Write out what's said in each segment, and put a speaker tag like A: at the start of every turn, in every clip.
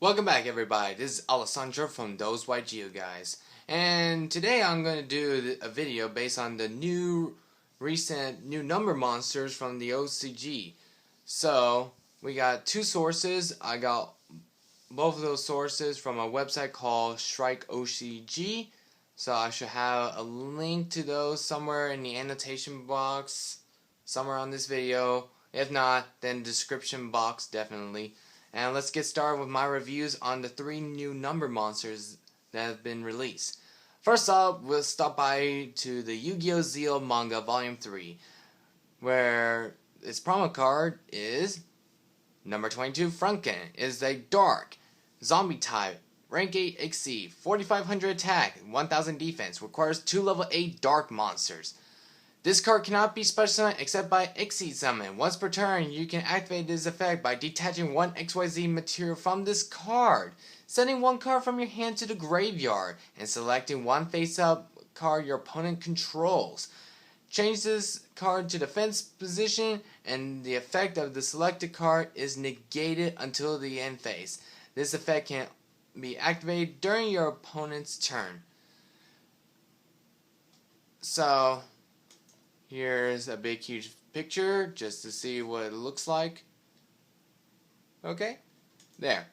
A: Welcome back, everybody. This is Alessandro from ThoseYGOguys, and today I'm going to do a video based on the recent new number monsters from the OCG. So we got two sources. I got both of those sources from a website called Strike OCG. So I should have a link to those somewhere in the annotation box, somewhere on this video. If not, then description box definitely. And let's get started with my reviews on the three new number monsters that have been released. First up, we'll stop by to the Yu-Gi-Oh! Zeal manga volume 3, where its promo card is number 22 Franken. Is a dark zombie type, rank 8 exceed, 4500 attack, 1000 defense, requires 2 level 8 dark monsters. This card cannot be special summoned except by Exceed Summon. Once per turn, you can activate this effect by detaching one XYZ material from this card, sending one card from your hand to the graveyard, and selecting one face-up card your opponent controls. Change this card to defense position, and the effect of the selected card is negated until the end phase. This effect can be activated during your opponent's turn. So here's a big huge picture just to see what it looks like. Okay, there.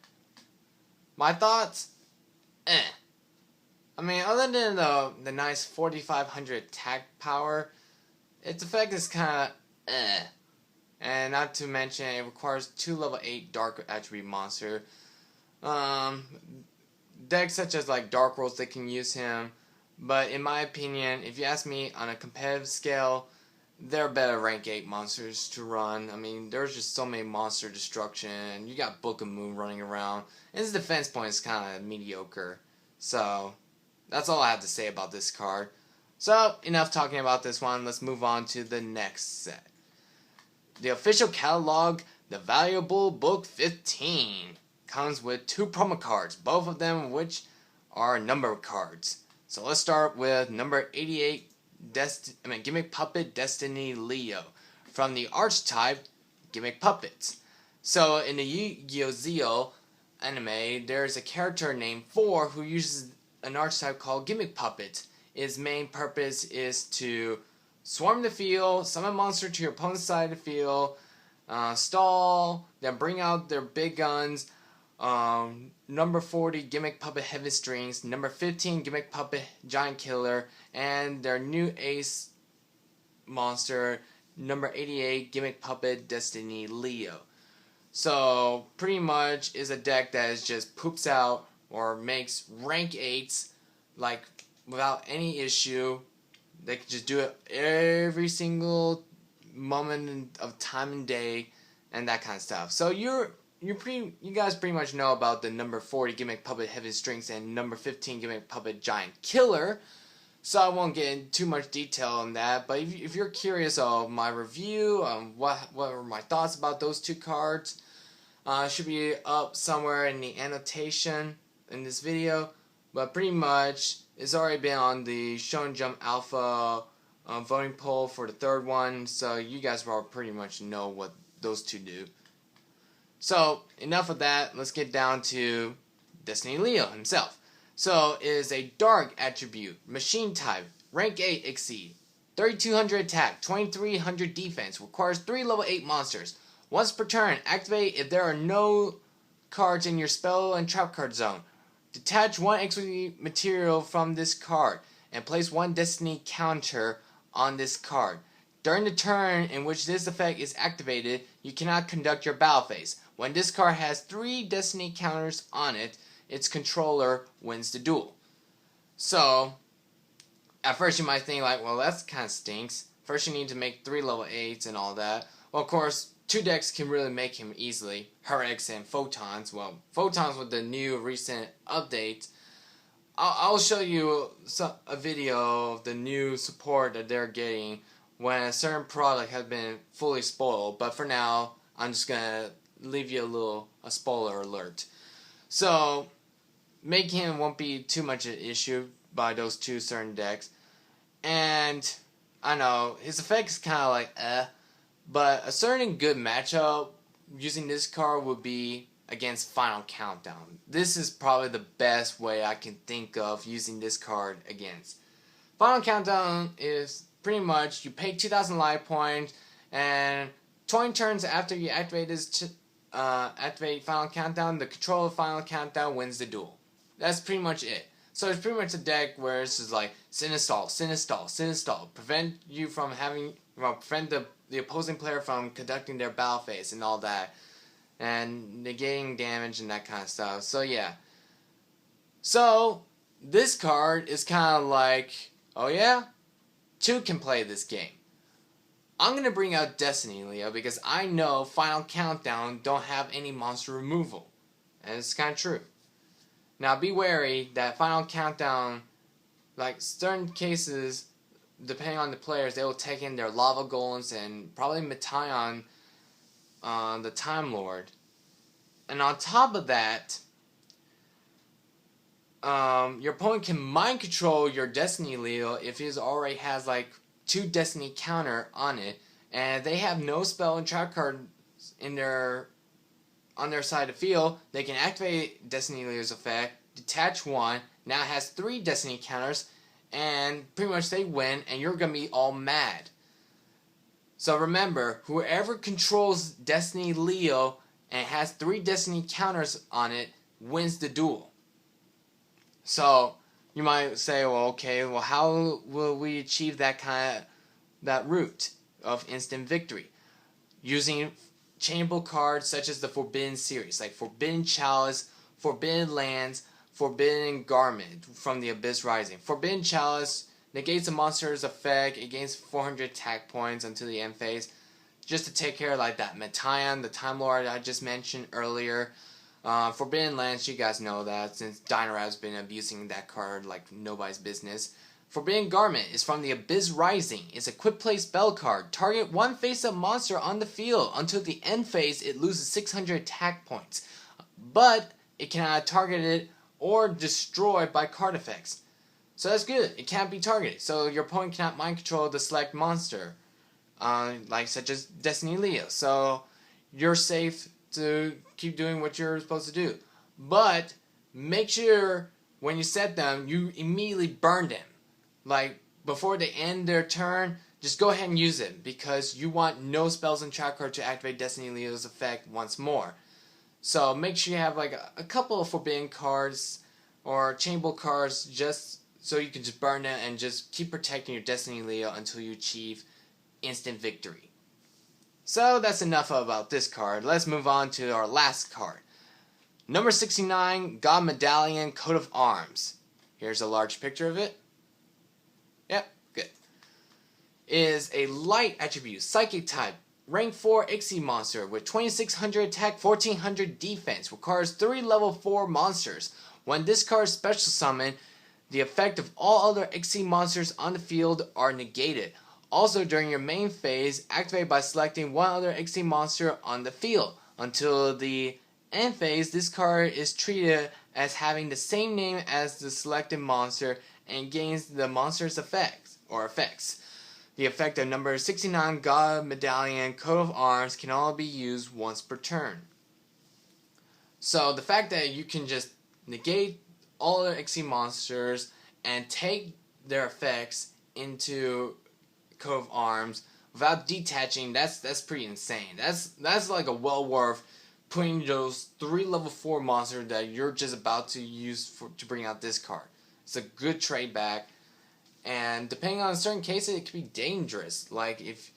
A: My thoughts? I mean, other than the nice 4500 attack power, its effect is kinda and not to mention it requires 2 level 8 dark attribute monster. Decks such as like Dark Rolls, they can use him. But in my opinion, if you ask me on a competitive scale, there are better rank 8 monsters to run. I mean, there's just so many monster destruction. You got Book of Moon running around. And his defense point is kind of mediocre. So, that's all I have to say about this card. So, enough talking about this one. Let's move on to the next set. The official catalog, The Valuable Book 15, comes with 2 promo cards, both of them which are number cards. So let's start with number 88, Gimmick Puppet Destiny Leo, from the archetype Gimmick Puppets. So in the Yu-Gi-Oh! Zeal anime, there's a character named 4 who uses an archetype called Gimmick Puppet. His main purpose is to swarm the field, summon a monster to your opponent's side of the field, stall, then bring out their big guns. Number 40 Gimmick Puppet Heavy Strings, number 15 Gimmick Puppet Giant Killer, and their new ace monster, number 88 Gimmick Puppet Destiny Leo. So pretty much is a deck that is just poops out or makes rank 8s like without any issue. They can just do it every single moment of time and day and that kind of stuff. So you guys pretty much know about the number 40 Gimmick Puppet Heavy Strings and number 15 Gimmick Puppet Giant Killer, so I won't get into too much detail on that. But if you're curious of my review, what were my thoughts about those 2 cards, it should be up somewhere in the annotation in this video. But pretty much it's already been on the Shonen Jump Alpha voting poll for the 3rd one, so you guys will pretty much know what those 2 do. So, enough of that, let's get down to Destiny Leo himself. So, it is a dark attribute, machine type, rank 8 exceed, 3200 attack, 2300 defense, requires 3 level 8 monsters. Once per turn, activate if there are no cards in your spell and trap card zone. Detach one XYZ material from this card, and place one destiny counter on this card. During the turn in which this effect is activated, you cannot conduct your battle phase. When this card has 3 destiny counters on it, its controller wins the duel. So, at first you might think like, well, that kind of stinks. First you need to make 3 level 8s and all that. Well, of course, 2 decks can really make him easily. Herix and Photons. Well, Photons with the new recent update. I'll show you a video of the new support that they're getting when a certain product has been fully spoiled. But for now, I'm just going to leave you a spoiler alert. So, making him won't be too much an issue by those 2 certain decks. And, I know, his effect is kind of like, but a certain good matchup using this card would be against Final Countdown. This is probably the best way I can think of using this card against. Final Countdown is pretty much you pay 2,000 life points, and 20 turns after you activate activate Final Countdown, the controller of Final Countdown wins the duel. That's pretty much it. So it's pretty much a deck where it's just like Sinistall, prevent you from having, prevent the opposing player from conducting their battle phase and all that, and negating damage and that kind of stuff. So yeah. So this card is kind of like, oh yeah, two can play this game. I'm going to bring out Destiny Leo because I know Final Countdown don't have any monster removal. And it's kind of true. Now be wary that Final Countdown, like certain cases, depending on the players, they will take in their Lava Golems and probably Metaion, the Time Lord. And on top of that, your opponent can mind control your Destiny Leo if he already has like 2 Destiny counter on it, and if they have no spell and trap card in on their side of the field, they can activate Destiny Leo's effect, detach 1, now it has 3 Destiny counters, and pretty much they win, and you're gonna be all mad. So remember, whoever controls Destiny Leo and has 3 Destiny counters on it wins the duel. So you might say, well, okay, well, how will we achieve that route of instant victory? Using changeable cards such as the Forbidden series, like Forbidden Chalice, Forbidden Lands, Forbidden Garment from the Abyss Rising. Forbidden Chalice negates a monster's effect, it gains 400 attack points until the end phase, just to take care of like that Metaion, the Time Lord I just mentioned earlier. Forbidden Lands, you guys know that since Dynarab's been abusing that card like nobody's business. Forbidden Garment is from the Abyss Rising. It's a quick play spell card. Target one face-up monster on the field. Until the end phase, it loses 600 attack points. But it cannot target it or destroyed by card effects. So that's good. It can't be targeted. So your opponent cannot mind control the select monster, like such as Destiny Leo. So you're safe to keep doing what you're supposed to do. But make sure when you set them, you immediately burn them. Like before they end their turn, just go ahead and use it because you want no spells and trap card to activate Destiny Leo's effect once more. So make sure you have like a couple of forbidden cards or changeable cards just so you can just burn them and just keep protecting your Destiny Leo until you achieve instant victory. So that's enough about this card. Let's move on to our last card. Number 69, God Medallion, Coat of Arms. Here's a large picture of it. Yep, good. Is a light attribute, psychic type, rank 4 Ixie monster with 2600 attack, 1400 defense. Requires 3 level 4 monsters. When this card is special summon, the effect of all other Ixie monsters on the field are negated. Also, during your main phase, activate by selecting one other Ixie monster on the field. Until the end phase, this card is treated as having the same name as the selected monster and gains the monster's effects. The effect of number 69 God Medallion Coat of Arms can only be used once per turn. So the fact that you can just negate all the Ixie monsters and take their effects into Coat of Arms without detaching, that's pretty insane. That's like a well worth putting those 3 level 4 monsters that you're just about to use to bring out this card. It's a good trade back, and depending on certain cases, it can be dangerous. Like if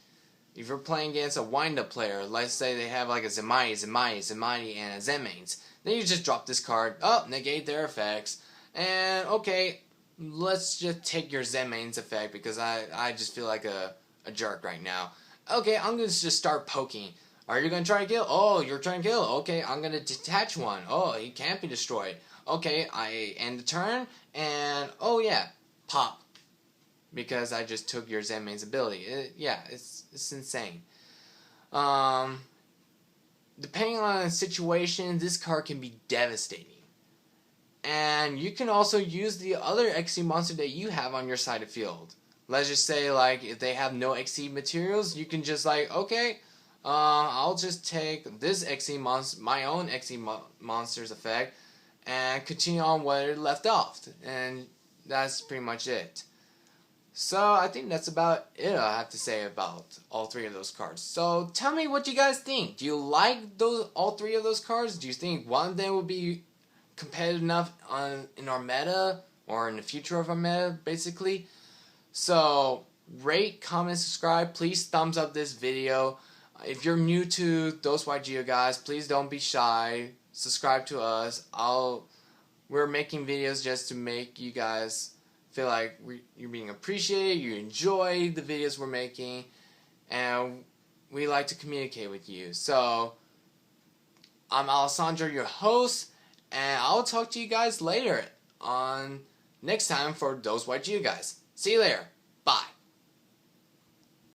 A: you're playing against a wind-up player, let's say they have like a Zemai, and a Zemains, then you just drop this card, negate their effects, and okay, let's just take your Zemain's effect because I just feel like a jerk right now. Okay, I'm going to just start poking. Are you going to try to kill? Oh, you're trying to kill. Okay, I'm going to detach one. Oh, he can't be destroyed. Okay, I end the turn, and oh yeah, pop. Because I just took your Zenmain's ability. It's insane. Depending on the situation, this card can be devastating. And you can also use the other Ixie monster that you have on your side of the field. Let's just say, like, if they have no Ixie materials, you can just like, okay, I'll just take this XE monster, my own XE monsters effect, and continue on where it left off, and that's pretty much it. So I think that's about it I have to say about all three of those cards. So tell me what you guys think. Do you like all three of those cards? Do you think one of them will be competitive enough in our meta, or in the future of our meta, basically? So rate, comment, subscribe. Please thumbs up this video. If you're new to ThoseYGOguys, please don't be shy. Subscribe to us. We're making videos just to make you guys feel like you're being appreciated, you enjoy the videos we're making, and we like to communicate with you. So, I'm Alessandro, your host, and I'll talk to you guys later on next time for ThoseYGOguys. See you later. Bye.